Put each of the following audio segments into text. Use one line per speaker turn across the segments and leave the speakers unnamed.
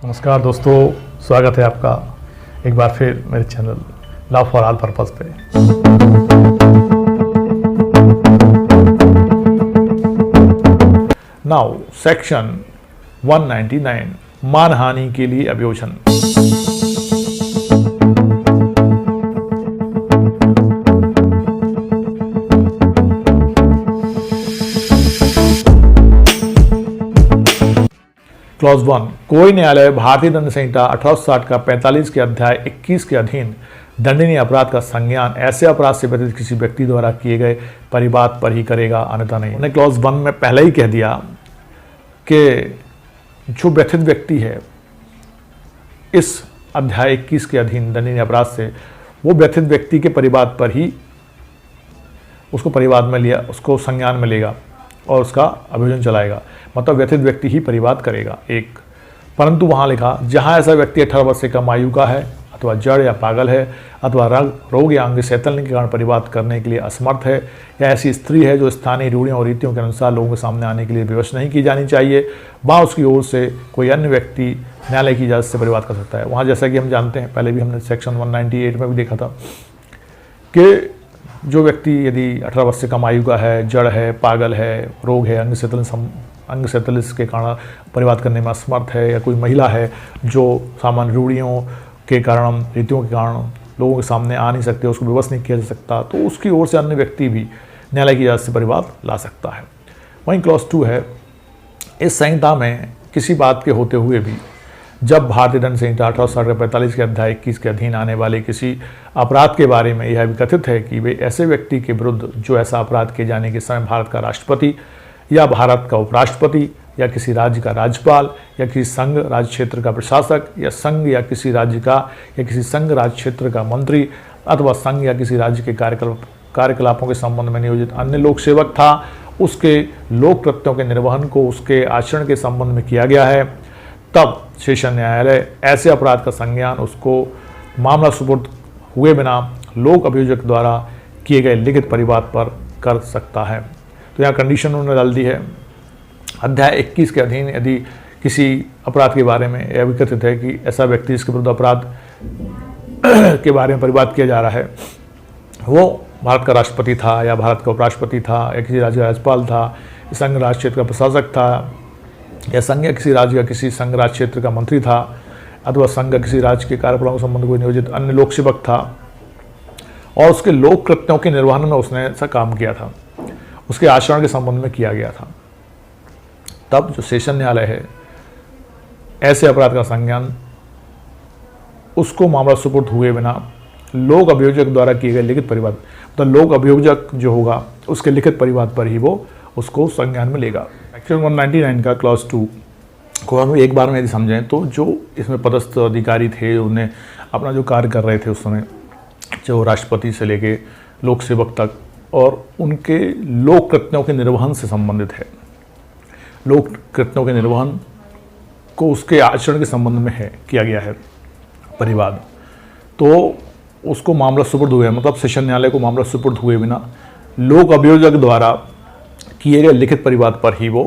नमस्कार दोस्तों, स्वागत है आपका एक बार फिर मेरे channel love for all purpose पे। नाउ सेक्शन 199 मानहानि के लिए अभियोजन। क्लॉज 1, कोई न्यायालय भारतीय दंड संहिता 1860 का 45 के अध्याय 21 के अधीन दंडनीय अपराध का संज्ञान ऐसे अपराध से व्यतीत किसी व्यक्ति द्वारा किए गए परिवाद पर ही करेगा, अन्यथा नहीं। उन्होंने क्लॉज 1 में पहले ही कह दिया कि जो व्यथित व्यक्ति है इस अध्याय 21 के अधीन दंडनीय अपराध से, वो व्यथित व्यक्ति के परिवाद पर ही उसको परिवाद में लिया, उसको संज्ञान में लेगा और उसका अभियोजन चलाएगा। मतलब व्यथित व्यक्ति ही परिवाद करेगा। एक, परंतु वहाँ लिखा जहाँ ऐसा व्यक्ति 18 वर्ष से कम आयु का है अथवा जड़ या पागल है अथवा रोग या अंग शैथल्य के कारण परिवाद करने के लिए असमर्थ है, या ऐसी स्त्री है जो स्थानीय रूढ़ियों और रीतियों के अनुसार लोगों के सामने आने के लिए विवश नहीं की जानी चाहिए, वहाँ उसकी ओर से कोई अन्य व्यक्ति न्यायालय की इजाज़त से परिवाद कर सकता है। वहाँ जैसा कि हम जानते हैं, पहले भी हमने सेक्शन 198 में भी देखा था कि जो व्यक्ति यदि 18 वर्ष से कम आयु का है, जड़ है, पागल है, रोग है, अंग शैथल्य के कारण परिवाद करने में असमर्थ है, या कोई महिला है जो सामान्य रूढ़ियों के कारण, रीतियों के कारण लोगों के सामने आ नहीं सकते, उसको विवश नहीं किया जा सकता, तो उसकी ओर से अन्य व्यक्ति भी न्यायालय की इजाज़त से परिवाद ला सकता है। वहीं क्लॉज 2 है, इस संहिता में किसी बात के होते हुए भी जब भारतीय दंड संहिता 1860 के 45 के अध्याय 21 के अधीन आने वाले किसी अपराध के बारे में यह भी कथित है कि वे ऐसे व्यक्ति के विरुद्ध जो ऐसा अपराध किए जाने के समय भारत का राष्ट्रपति या भारत का उपराष्ट्रपति या किसी राज्य का राज्यपाल या किसी संघ राज्य क्षेत्र का प्रशासक या संघ या किसी राज्य का या किसी संघ राज्य क्षेत्र का मंत्री अथवा संघ या किसी राज्य के कार्यकलापों के संबंध में नियोजित अन्य लोक सेवक था, उसके लोक कृत्यों के निर्वहन को उसके आचरण के संबंध में किया गया है, तब सेशन न्यायालय ऐसे अपराध का संज्ञान उसको मामला सुपुर्द हुए बिना लोक अभियोजक द्वारा किए गए लिखित परिवाद पर कर सकता है। तो यहाँ कंडीशन उन्होंने डाल दी है, अध्याय 21 के अधीन यदि किसी अपराध के बारे में यह भी कथित है कि ऐसा व्यक्ति जिसके विरुद्ध अपराध के बारे में परिवाद किया जा रहा है वो भारत का राष्ट्रपति था या भारत का उपराष्ट्रपति था या किसी राज्य का राज्यपाल था, संघ राज्य क्षेत्र का प्रशासक था, या संघ या किसी राज्य का किसी संघ राज्य क्षेत्र का मंत्री था, अथवा संघ किसी राज्य के कार्यक्रमों के संबंध को नियोजित अन्य लोक सेवक था और उसके लोक कृत्यों के निर्वहन में उसने ऐसा काम किया था, उसके आचरण के संबंध में किया गया था, तब जो सेशन न्यायालय है ऐसे अपराध का संज्ञान उसको मामला सुपुर्द हुए बिना लोक अभियोजक द्वारा किए गए लिखित परिवाद, तो लोक अभियोजक जो होगा उसके लिखित परिवाद पर ही वो उसको संज्ञान में लेगा। सेक्शन 199 का क्लॉज 2 को हम एक बार में यदि समझें तो जो इसमें पदस्थ अधिकारी थे, उन्हें अपना जो कार्य कर रहे थे उस समय, जो राष्ट्रपति से लेके लोक सेवक तक, और उनके लोक कृत्यों के निर्वहन से संबंधित है। लोक कृत्यों के निर्वहन को उसके आचरण के संबंध में है किया गया है परिवाद, तो उसको मामला सुपुर्द हुए, मतलब सेशन न्यायालय को मामला सुपुर्द हुए बिना लोक अभियोजक द्वारा किए गए लिखित परिवाद पर ही वो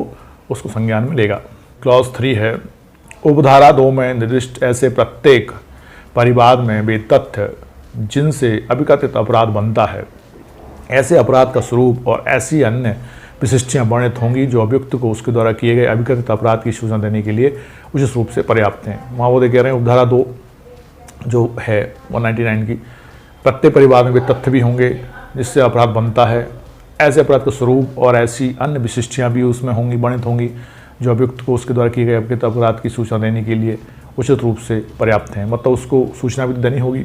उसको संज्ञान में लेगा। क्लॉज 3 है, उपधारा 2 में निर्दिष्ट ऐसे प्रत्येक परिवाद में वे तथ्य जिनसे अभिकथित अपराध बनता है, ऐसे अपराध का स्वरूप और ऐसी अन्य विशिष्टियाँ वर्णित होंगी जो अभियुक्त को उसके द्वारा किए गए अभिकथित अपराध की सूचना देने के लिए उचित रूप से पर्याप्त हैं। वहाँ वो कह रहे हैं उपधारा 2 जो है 199 की, प्रत्येक परिवाद में वे तथ्य भी होंगे जिससे अपराध बनता है, ऐसे अपराध का स्वरूप और ऐसी अन्य विशिष्टियाँ भी उसमें होंगी, वर्णित होंगी जो अभियुक्त को उसके द्वारा किए गए अभिकथित अपराध की सूचना देने के लिए उचित रूप से पर्याप्त हैं, मतलब उसको सूचना भी देनी होगी।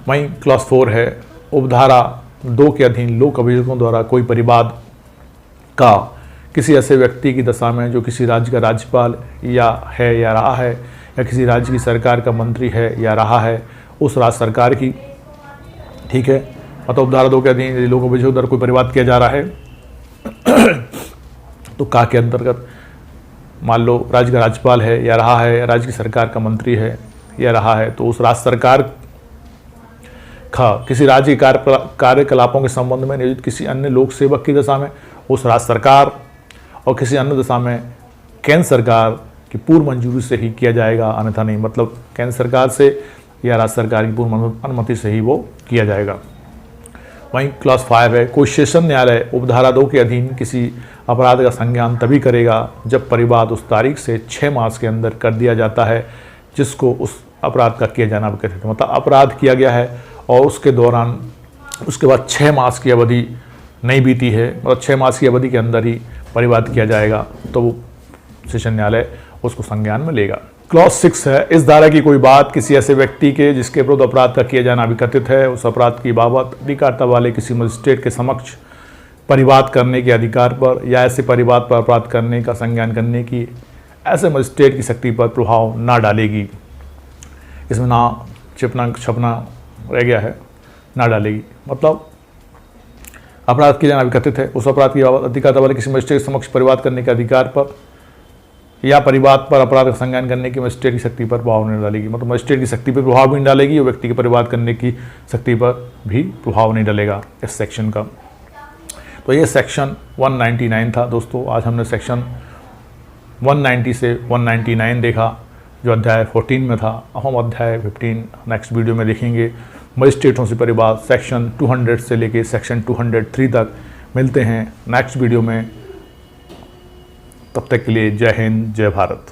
वहीं क्लॉज 4 है, उपधारा 2 के अधीन लोक अभियोजकों द्वारा कोई परिवाद का किसी ऐसे व्यक्ति की दशा में जो किसी राज्य का राज्यपाल या है या रहा है या किसी राज्य की सरकार का मंत्री है या रहा है, उस राज्य सरकार की, ठीक है, मतलब उपधारा 2 के अधीन यदि लोक अभियोजकों द्वारा कोई परिवाद किया जा रहा है तो का के अंतर्गत मान लो राज्य का राज्यपाल है या रहा है, या राज्य की सरकार का मंत्री है या रहा है, तो उस राज्य सरकार किसी राज्य के कार्यकलापों के संबंध में नियोजित किसी अन्य लोक सेवक की दशा में उस राज्य सरकार और किसी अन्य दशा में केंद्र सरकार की पूर्व मंजूरी से ही किया जाएगा, अन्यथा नहीं। मतलब केंद्र सरकार से या राज्य सरकार की पूर्व अनुमति से ही वो किया जाएगा। वहीं क्लास 5 है, कोई सेशन न्यायालय उपधारा 2 के अधीन किसी अपराध का संज्ञान तभी करेगा जब परिवाद उस तारीख से 6 मास के अंदर कर दिया जाता है जिसको उस अपराध का किया जाना कहते हैं। मतलब अपराध किया गया है और उसके दौरान उसके बाद 6 मास की अवधि नहीं बीती है, मतलब 6 मास की अवधि के अंदर ही परिवाद किया जाएगा, तो वो सेशन न्यायालय उसको संज्ञान में लेगा। क्लॉज 6 है, इस धारा की कोई बात किसी ऐसे व्यक्ति के जिसके विरुद्ध अपराध का किया जाना अभिकथित है उस अपराध की बाबत अधिकारता वाले किसी मजिस्ट्रेट के समक्ष परिवाद करने के अधिकार पर या ऐसे परिवाद पर अपराध करने का संज्ञान करने की ऐसे मजिस्ट्रेट की शक्ति पर प्रभाव ना डालेगी। इसमें ना छिपना छपना रह गया है, ना डालेगी। मतलब अपराध किया जाना अभिकथित है उस अपराध की बाबत अधिकारता वाले किसी मजिस्ट्रेट के समक्ष परिवाद करने के अधिकार पर या परिवाद पर अपराध का संज्ञान करने की मजिस्ट्रेट की शक्ति पर प्रभाव नहीं डालेगी। मतलब मजिस्ट्रेट की शक्ति पर प्रभाव भी नहीं डालेगी और व्यक्ति के परिवाद करने की शक्ति पर भी प्रभाव नहीं डालेगा इस सेक्शन का। तो ये सेक्शन 199 था दोस्तों। आज हमने सेक्शन 190 से 199 देखा जो अध्याय 14 में था। अब हम अध्याय 15 नेक्स्ट वीडियो में देखेंगे। मजिस्ट्रेटों से परिवाद सेक्शन 200 से लेके सेक्शन 203 तक मिलते हैं नेक्स्ट वीडियो में। तब तक के लिए जय हिंद, जय भारत।